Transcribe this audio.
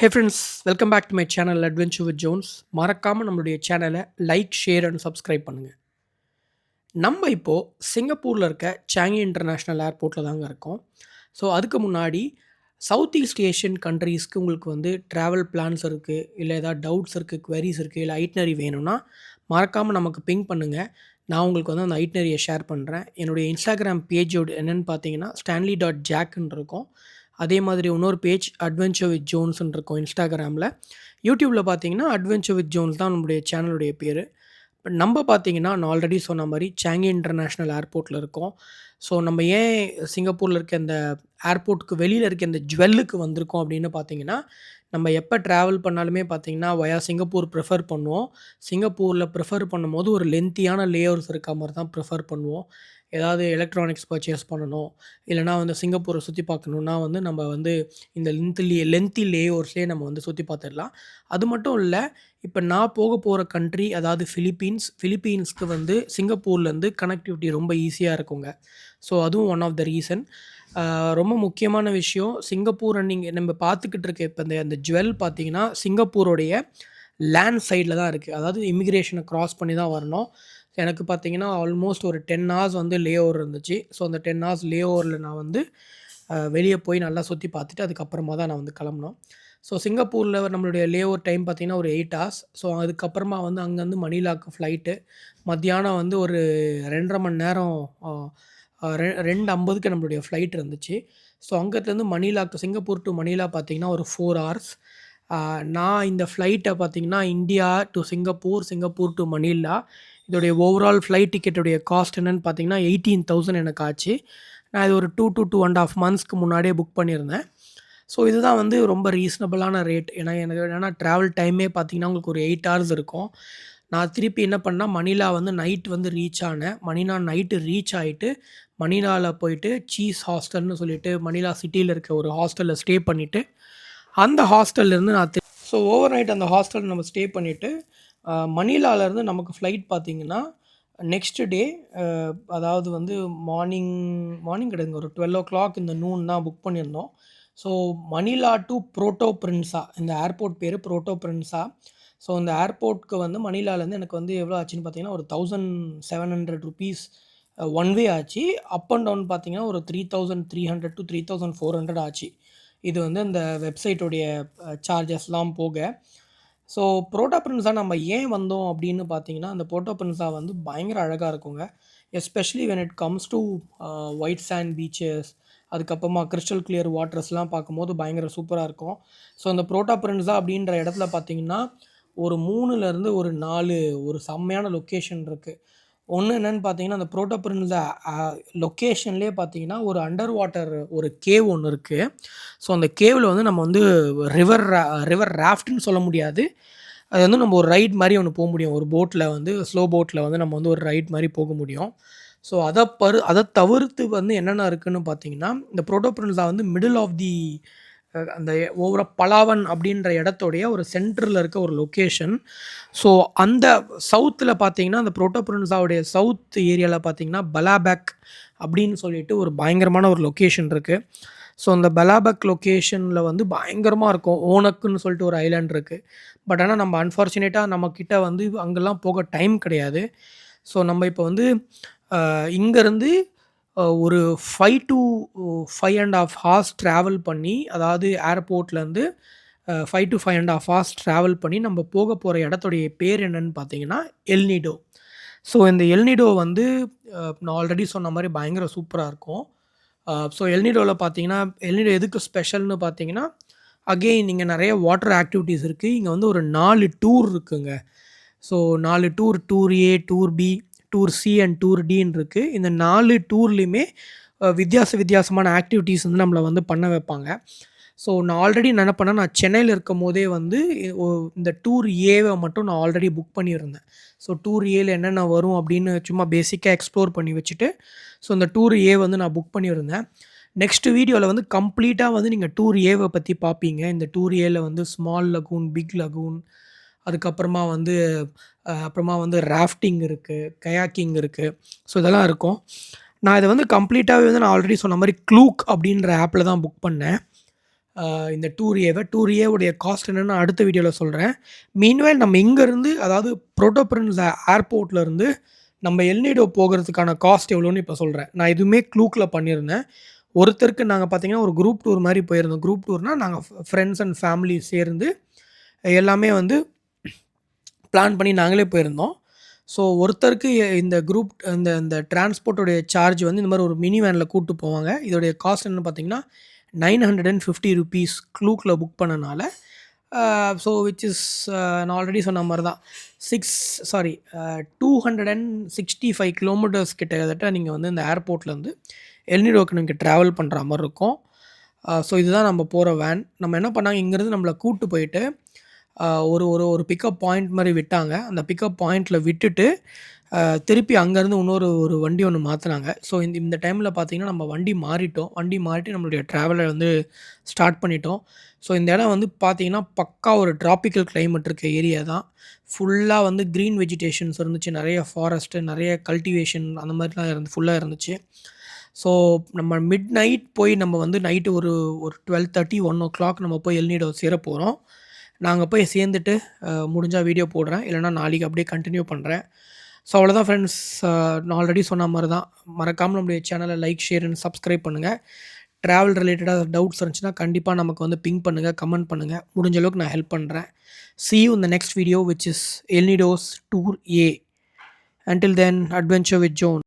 Hey friends, welcome back to my channel adventure with Jones. மறக்காமல் நம்மளுடைய சேனலை like, share and subscribe பண்ணுங்கள். நம்ம இப்போது சிங்கப்பூரில் இருக்க சாங்கி இன்டர்நேஷ்னல் ஏர்போர்ட்டில் தாங்க இருக்கோம். ஸோ அதுக்கு முன்னாடி சவுத் ஈஸ்ட் ஏஷியன் கண்ட்ரீஸ்க்கு உங்களுக்கு வந்து ட்ராவல் பிளான்ஸ் இருக்குது, இல்லை ஏதாவது டவுட்ஸ் இருக்குது, குவரிஸ் இருக்குது, இல்லை ஐட்னரி வேணும்னா மறக்காமல் நமக்கு பிங் பண்ணுங்கள். நான் உங்களுக்கு வந்து அந்த ஐட்னரியை ஷேர் பண்ணுறேன். என்னுடைய இன்ஸ்டாகிராம் பேஜோட என்னென்னு பார்த்தீங்கன்னா stanley.jackன்னு இருக்கும். அதே மாதிரி இன்னொரு பேஜ் அட்வென்ச்சர் வித் ஜோன்ஸ்ன்னு இருக்கும் இன்ஸ்டாகிராமில். யூடியூப்பில் பார்த்தீங்கன்னா அட்வென்ச்சர் வித் ஜோன்ஸ் தான் நம்மளுடைய சேனலுடைய பேர். இப்போ நம்ம பார்த்தீங்கன்னா நான் ஆல்ரெடி சொன்ன மாதிரி சாங்கி இன்டர்நேஷ்னல் ஏர்போர்ட்டில் இருக்கோம். ஸோ நம்ம ஏன் சிங்கப்பூரில் இருக்க இந்த ஏர்போர்ட்டுக்கு வெளியில் இருக்க இந்த ஜுவல்லுக்கு வந்திருக்கோம் அப்படின்னு பார்த்தீங்கன்னா, நம்ம எப்போ ட்ராவல் பண்ணாலுமே பார்த்தீங்கன்னா வயா சிங்கப்பூர் ப்ரிஃபர் பண்ணுவோம். சிங்கப்பூரில் ப்ரிஃபர் பண்ணும்போது ஒரு லென்த்தியான லேயர்ஸ் இருக்க மாதிரி தான் ப்ரிஃபர் பண்ணுவோம். ஏதாவது எலக்ட்ரானிக்ஸ் பர்ச்சேஸ் பண்ணணும், இல்லைனா வந்து சிங்கப்பூரை சுற்றி பார்க்கணுன்னா வந்து நம்ம வந்து இந்த லென்த்தி லேயர்ஸ்லேயே நம்ம வந்து சுற்றி பார்த்துடலாம். அது மட்டும் இல்லை, இப்போ நான் போக போகிற கண்ட்ரி அதாவது ஃபிலிப்பீன்ஸ்க்கு வந்து சிங்கப்பூர்லேருந்து கனெக்டிவிட்டி ரொம்ப ஈஸியாக இருக்குங்க. ஸோ அதுவும் ஒன் ஆஃப் த ரீசன். ரொம்ப முக்கியமான விஷயம், சிங்கப்பூரை நீங்கள் நம்ம பார்த்துக்கிட்டு இருக்க இப்போ அந்த ஜுவல் பார்த்தீங்கன்னா சிங்கப்பூருடைய லேண்ட் சைடில் தான் இருக்குது. அதாவது இமிக்ரேஷனை க்ராஸ் பண்ணி தான் வரணும். எனக்கு பார்த்தீங்கன்னா ஆல்மோஸ்ட் ஒரு 10 ஹார்ஸ் வந்து லே ஓவர் இருந்துச்சு. ஸோ அந்த 10 ஹார்ஸ் லே ஓவரில் நான் வந்து வெளியே போய் நல்லா சுற்றி பார்த்துட்டு அதுக்கப்புறமா தான் நான் வந்து கிளம்புனோம். ஸோ சிங்கப்பூரில் நம்மளுடைய லே ஓவர் டைம் பார்த்தீங்கன்னா ஒரு 8 ஹார்ஸ். ஸோ அதுக்கப்புறமா வந்து அங்கேருந்து மணிலாக்கு ஃப்ளைட்டு. மத்தியானம் வந்து ஒரு 2:30 மணி நேரம் 2:50க்கு நம்மளுடைய ஃப்ளைட் இருந்துச்சு. ஸோ அங்கேருந்து மணிலாக்கு சிங்கப்பூர் டு மணிலா பார்த்தீங்கன்னா ஒரு 4 ஹார்ஸ். நான் இந்த ஃப்ளைட்டை பார்த்தீங்கன்னா India to Singapore, Singapore to Manila இதோடைய ஓவரால் ஃப்ளைட் டிக்கெட்டுடைய காஸ்ட் என்னென்னு பார்த்தீங்கன்னா 18,000 எனக்கு ஆச்சு. நான் இது ஒரு 2 to 2.5 மந்த்ஸ்க்கு முன்னாடியே புக் பண்ணியிருந்தேன். ஸோ இதுதான் வந்து ரொம்ப ரீசனபிளான ரேட். ஏன்னா ட்ராவல் டைமே பார்த்தீங்கன்னா உங்களுக்கு ஒரு 8 ஹார்ஸ் இருக்கும். நான் திருப்பி என்ன பண்ணேன், மணிலா வந்து நைட் வந்து ரீச் ஆனேன். மணிலா நைட்டு ரீச் ஆகிட்டு மணிலாவில் போயிட்டு சீஸ் ஹாஸ்டல்னு சொல்லிட்டு மணிலா சிட்டியில் இருக்க ஒரு ஹாஸ்டலில் ஸ்டே பண்ணிவிட்டு அந்த ஹாஸ்டல்லேருந்து ஸோ ஓவர் நைட் அந்த ஹாஸ்டலில் நம்ம ஸ்டே பண்ணிவிட்டு மணிலாவிலேருந்து நமக்கு ஃப்ளைட் பார்த்தீங்கன்னா நெக்ஸ்ட் டே அதாவது வந்து மார்னிங் கிடையாது, ஒரு 12 இந்த நூன் தான் புக் பண்ணியிருந்தோம். ஸோ மணிலா டு புரோட்டோ பிரின்ஸா, இந்த ஏர்போர்ட் பேர் புரோட்டோ பிரின்ஸா. ஸோ இந்த ஏர்போர்ட்க்கு வந்து மணிலாலேருந்து எனக்கு வந்து எவ்வளோ ஆச்சுன்னு பார்த்தீங்கன்னா ஒரு 1,700 ருபீஸ் ஒன் வே ஆச்சு. அப் அண்ட் டவுன் பார்த்தீங்கன்னா ஒரு 3,300 to 3,400 ஆச்சு. இது வந்து இந்த வெப்சைட்டுடைய சார்ஜஸ்லாம் போக. ஸோ புரோட்டோ பிரின்ஸா நம்ம ஏன் வந்தோம் அப்படின்னு பார்த்தீங்கன்னா, அந்த புரோட்டோ பிரின்ஸா வந்து பயங்கர அழகாக இருக்குங்க. Especially when it comes to white sand beaches, அதுக்கப்புறமா கிறிஸ்டல் கிளியர் வாட்டர்ஸ்லாம் பார்க்கும்போது பயங்கர சூப்பராக இருக்கும். ஸோ அந்த புரோட்டோ பிரின்ஸா அப்படின்ற இடத்துல பார்த்தீங்கன்னா ஒரு 3லேருந்து ஒரு 4 ஒரு செம்மையான லொக்கேஷன் இருக்குது. ஒன்று என்னென்னு பார்த்தீங்கன்னா, அந்த புரோட்டோ பிரின்ஸா லொக்கேஷன்லேயே பார்த்தீங்கன்னா ஒரு அண்டர் வாட்டர் ஒரு கேவ் ஒன்று இருக்குது. ஸோ அந்த கேவில் வந்து நம்ம வந்து ரிவர் ராஃப்ட்னு சொல்ல முடியாது. அது வந்து நம்ம ஒரு ரைட் மாதிரி ஒன்று போக முடியும். ஒரு போட்டில் வந்து ஸ்லோ போட்டில் வந்து நம்ம வந்து ஒரு ரைட் மாதிரி போக முடியும். ஸோ அதை தவிர்த்து வந்து என்னென்ன இருக்குதுன்னு பார்த்தீங்கன்னா, இந்த புரோட்டோ பிரின்ஸா வந்து மிடில் ஆஃப் தி அந்த பலாவன் அப்படின்ற இடத்துடைய ஒரு சென்டரில் இருக்க ஒரு லொக்கேஷன். ஸோ அந்த சவுத்தில் பார்த்தீங்கன்னா, அந்த புரோட்டோ பிரின்ஸாவுடைய சவுத் ஏரியாவில் பார்த்தீங்கன்னா பலாபேக் அப்படின்னு சொல்லிட்டு ஒரு பயங்கரமான ஒரு லொக்கேஷன் இருக்குது. ஸோ அந்த பலாபக் லொக்கேஷனில் வந்து பயங்கரமாக இருக்கும். ஓனக்குன்னு சொல்லிட்டு ஒரு ஐலாண்ட் இருக்குது. பட் ஆனால் நம்ம அன்ஃபார்ச்சுனேட்டாக நம்மக்கிட்ட வந்து அங்கெல்லாம் போக டைம் கிடையாது. ஸோ நம்ம இப்போ வந்து இங்கேருந்து ஒரு 5 to 5.5 ஹார்ஸ் ட்ராவல் பண்ணி, அதாவது ஏர்போர்ட்லேருந்து 5 to 5.5 ஹார்ஸ் ட்ராவல் பண்ணி நம்ம போக போகிற இடத்துடைய பேர் என்னன்னு பார்த்தீங்கன்னா எல்னிடோ. ஸோ இந்த எல்னிடோ வந்து நான் ஆல்ரெடி சொன்ன மாதிரி பயங்கர சூப்பராக இருக்கும். ஸோ எல்னிடோவில் பார்த்தீங்கன்னா, எல்னிடோ எதுக்கு ஸ்பெஷல்னு பார்த்தீங்கன்னா, அகெயின் இங்கே நிறைய வாட்டர் ஆக்டிவிட்டீஸ் இருக்குது. இங்கே வந்து ஒரு 4 டூர் இருக்குங்க. So 4 tour A, tour B, tour C and tour டின்னு இருக்குது. இந்த 4 டூர்லேயுமே வித்தியாசமான ஆக்டிவிட்டீஸ் வந்து நம்மளை வந்து பண்ண வைப்பாங்க. ஸோ நான் ஆல்ரெடி என்ன பண்ணேன், நான் சென்னையில் இருக்கும் போதே வந்து இந்த டூர் ஏவை மட்டும் நான் ஆல்ரெடி புக் பண்ணியிருந்தேன். ஸோ டூர் ஏல என்னென்ன வரும் அப்படின்னு சும்மா பேசிக்காக எக்ஸ்ப்ளோர் பண்ணி வச்சுட்டு, ஸோ இந்த டூர் ஏ வந்து நான் புக் பண்ணியிருந்தேன். நெக்ஸ்ட் வீடியோவில் வந்து கம்ப்ளீட்டாக வந்து நீங்கள் டூர் ஏவை பற்றி பார்ப்பீங்க. இந்த டூர் ஏல வந்து ஸ்மால் லகூன், பிக் லகூன், அதுக்கப்புறமா வந்து அப்புறமா வந்து ராஃப்டிங் இருக்குது, கயாக்கிங் இருக்குது. ஸோ இதெல்லாம் இருக்கும். நான் இதை வந்து கம்ப்ளீட்டாகவே வந்து நான் ஆல்ரெடி சொன்ன மாதிரி க்ளூக் அப்படின்ற ஆப்பில் தான் புக் பண்ணேன். இந்த டூர் ஏவுடைய காஸ்ட் என்னன்னு அடுத்த வீடியோல சொல்றேன். மீன்வைல் நம்ம இங்கருந்து அதாவது புரோட்டோ பிரின்ஸ் ஏர்போர்ட்லருந்து நம்ம எல்னிடோ போகறதுக்கான காஸ்ட் எவ்வளோன்னு இப்ப சொல்றேன். நான் இதுவுமே க்ளூக்ல பண்ணியிருந்தேன். ஒருத்தருக்கு நாங்க பார்த்தீங்கன்னா, ஒரு குரூப் டூர் மாரி போயிருந்தோம். குரூப் டூர்னா நாங்க ஃப்ரெண்ட்ஸ் அண்ட் ஃபேமிலி சேர்ந்து எல்லாமே வந்து பிளான் பண்ணி நாங்களே போயிருந்தோம். ஸோ ஒருத்தருக்கு இந்த குரூப் இந்த டிரான்ஸ்போர்ட்டோடைய சார்ஜ் வந்து இந்த மாரி ஒரு மினி வேன்ல கூட்டு போவாங்க. இதோடைய காஸ்ட் என்னன்னு பார்த்தீங்கன்னா, ₹950 க்ளூக்ல புக் பண்ணனால. ஸோ விச் இஸ் நான் ஆல்ரெடி சொன்ன மாரி தான். 265 கிலோமீட்டர்ஸ் கிட்டத்தட்ட நீங்க வந்து இந்த ஏர்போர்ட்லேருந்து எல்னிடோக்கு நீங்க ட்ராவல் பண்ற மாரி இருக்கும். ஸோ இதுதான் நம்ம போற வேன். நம்ம என்ன பண்ணாங்க, இங்கேருந்து நம்மள கூட்டு போயிட்டு ஒரு ஒரு ஒரு பிக்கப் பாயிண்ட் மாரி விட்டாங்க. அந்த பிக்கப் பாயிண்ட்ல விட்டுட்டு, திருப்பி அங்கேருந்து ஒரு வண்டி ஒண்ணு மாத்துனாங்க. ஸோ இந்த இந்த டைம்ல பார்த்தீங்கன்னா, நம்ம வண்டி மாறிட்டோம். வண்டி மாறிட்டு நம்மளுடைய ட்ராவல வந்து ஸ்டார்ட் பண்ணிட்டோம். ஸோ இந்த இடம் வந்து பார்த்தீங்கன்னா, பக்கா ஒரு ட்ராபிக்கல் கிளைமேட் இருக்க ஏரியா தான். ஃபுல்லா வந்து கிரீன் வெஜிடேஷன்ஸ் இருந்துச்சு. நெறைய ஃபாரஸ்ட்டு, நெறைய கல்டிவேஷன் அந்த மாரிலாம் ஃபுல்லா இருந்துச்சு. ஸோ நம்ம மிட் நைட் போய் நம்ம வந்து நைட்டு ஒரு ஒரு 12:30, 1:00 நம்ம போய் எல்னிடோ சேர போறோம். நான் போய் சேர்ந்துட்டு முடிஞ்சா வீடியோ போடுறேன். இல்லன்னா நாளைக்கு அப்படியே கன்டின்யூ பண்றேன். ஸோ அவ்வளோதான் ஃப்ரெண்ட்ஸ். நான் ஆல்ரெடி சொன்ன மாரி தான். மறக்காம நம்முடைய சேனல லைக், ஷேர் அண்ட் சப்ஸ்கிரைப் பண்ணுங்க. டிராவல் ரிலேட்டடா டவுட்ஸ் இருந்துச்சுன்னா, கண்டிப்பா நமக்கு வந்து பிங் பண்ணுங்க, கமெண்ட் பண்ணுங்க. முடிஞ்ச அளவுக்கு நான் ஹெல்ப் பண்றேன். See you in the next video which is El Nido's Tour A. Until then, adventure with John.